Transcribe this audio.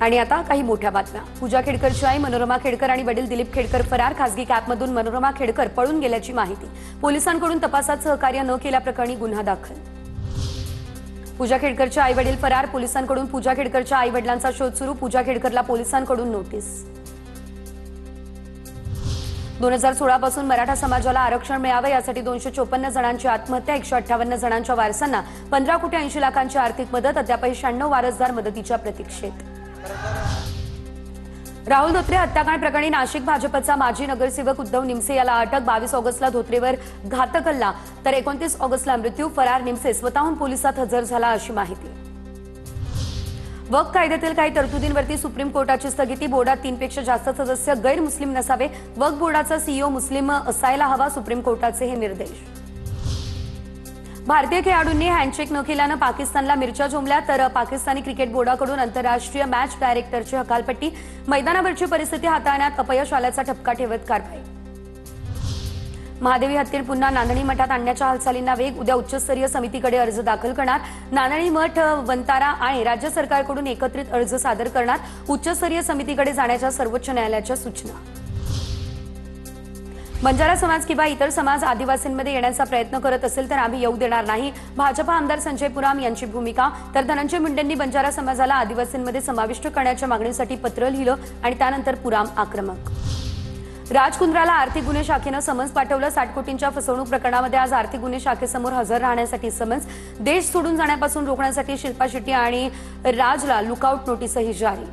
आणि आता काही मोठ्या बातम्या। पूजा खेडकरची आई मनोरमा खेडकर आणि वडील दिलीप खेडकर फरार। खासगी कॅबमधून मनोरमा खेडकर पळून गेल्याची माहिती। पोलिसांकडून तपासात सहकार्य न केल्याप्रकरणी गुन्हा दाखल। पूजा खेडकरचे आई वडील फरार। पोलिसांकडून पूजा खेडकरच्या आई वडिलांचा शोध सुरू। पूजा खेडकरला पोलिसांकडून नोटीस। 2016 पासून मराठा समाजाला आरक्षण मिळावे यासाठी 254 जणांची आत्महत्या। 158 जणांच्या वारसांना 15 कोटी 80 लाखांची आर्थिक मदत। अद्यापही 96 वारसदार मदतीच्या प्रतीक्षेत। राहुल धोत्रे हत्याकांड प्रकरणी नाशिक भाजपचा माजी नगरसेवक उद्धव निमसे याला अटक। 22 ऑगस्टला धोत्रेवर घातक हल्ला तर 29 ऑगस्टला मृत्यू। फरार निमसे स्वतःहून पोलिसात हजर झाला अशी माहिती। वक्फ कायद्यातील काही तरतुदींवरती सुप्रीम कोर्टाची स्थगिती। बोर्डात 3 पेक्षा जास्त सदस्य गैर मुस्लिम नसावे। वक्फ बोर्डाचा सीईओ मुस्लिम असायला हवा। सुप्रीम कोर्टाचे हे निर्देश। भारतीय खेळाडूंनी हँडशेक न केल्यानं पाकिस्तानला मिरच्या झोंबल्या तर पाकिस्तानी क्रिकेट बोर्डाकडून आंतरराष्ट्रीय मॅच डायरेक्टरची हकालपट्टी। मैदानावरची परिस्थिती हाताळण्यात अपयश आल्याचा ठपका ठेवत कारवाई। महादेवी हत्तीर पुन्हा नांदणी मठात आणण्याच्या हालचालींना वेग। उद्या उच्चस्तरीय समितीकडे अर्ज दाखल करणार। नांदणी मठ वंतारा आणि राज्य सरकारकडून एकत्रित अर्ज सादर करणार। उच्चस्तरीय समितीकडे जाण्याच्या सर्वोच्च न्यायालयाच्या सूचना। बंजारा समाज किंवा इतर समाज आदिवासींमध्ये येण्याचा प्रयत्न करत असेल तर आम्ही येऊ देणार नाही। भाजपा आमदार संजय पुराम यांची भूमिका। तर धनंजय मुंडेंनी बंजारा समाजाला आदिवासींमध्ये समाविष्ट करण्याच्या मागणीसाठी पत्र लिहिलं आणि त्यानंतर पुराम आक्रमक। राज कुंद्राला आर्थिक गुन्हे शाखेनं समन्स पाठवलं। 60 कोटींच्या फसवणूक प्रकरणामध्ये आज आर्थिक गुन्हे शाखेसमोर हजर राहण्यासाठी समन्स। देश सोडून जाण्यापासून रोखण्यासाठी शिल्पा शेट्टी आणि राजला लुकआउट नोटीसही जारी।